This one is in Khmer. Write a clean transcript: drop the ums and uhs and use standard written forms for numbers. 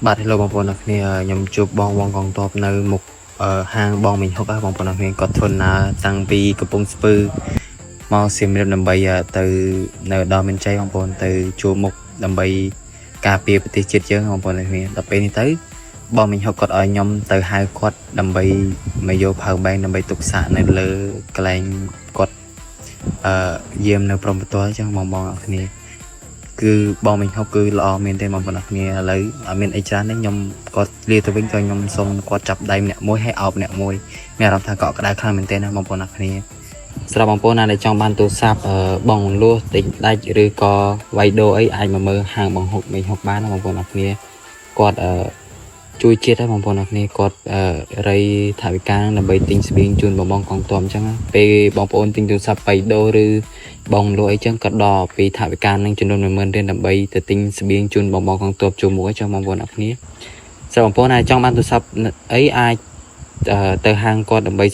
បាទ hello បងប្អូនអ្នកគ្នាខ្ញុំជួបបងកងតបនៅមុខហាងបងមិញហុកបងប្អូនអ្នកគ្នាគាត់ធ្វើដំណើរតាំងពីកំពង់ស្ពឺមកសៀមរាបដើម្បីទៅនៅដល់មានជ័យបងប្អូនទៅជួបមុខដើម្បីការពារប្រទេសជាតិយើងបងប្អូនអ្នកគ្នាដល់ពេលនេះទៅបងមិញហុកគាត់ឲ្យខ្ញុំទៅហៅគាត់ដើម្បីមកយកផៅបែងដើម្បីទុកសាកនៅលើកន្លែងគាត់យាមនៅព្រំប្រទល់អញ្ចឹងបងអ្នកគ្នាគឺបងមិញហុកគឺល្អមែនទេបងប្អូនអ្នកគ្នាឥឡូវអត់មានអីច្រើនទេខ្ញុំគាត់លាទៅវិញក៏ខ្ញុំសុំគាត់ចាប់ដៃម្នាក់មួយហើយអោបម្នាក់មួយមានអារម្មណ៍ថាកក់ក្ដៅខ្លាំងមែនទេណាបងប្អូនអ្នកគ្នាសម្រាប់បងប្អូនណាដែលចង់បានទូរស័ព្ទបងលួសទិញដាច់ឬក៏វាយដូរអីអាចមកមើលហាងបងហុកមិញហុកបានណាបងប្អូនអ្នកគ្នាគាត់ជួយជាតិហើយបងប្អូនអ្នកគ្នាគាត់រៃថវិកាដើម្បីទិញស្បៀងជូនបងកងទ័ពអញ្ចឹងពេលបងប្អូនទិញទូរស័ព្ទបៃដូរឬបងលួអីចឹងក៏ដល់ពីថវិកានឹងចំនួន 10000 រៀលដើម្បីទៅទិញស្បៀងជូនបងកងទ័ពចូលមួយអញ្ចឹងបងប្អូនអ្នកគ្នាសម្រាប់បងប្អូនណាចង់បានទូរស័ព្ទអីអាចទៅហាងគាត់ដើម្បី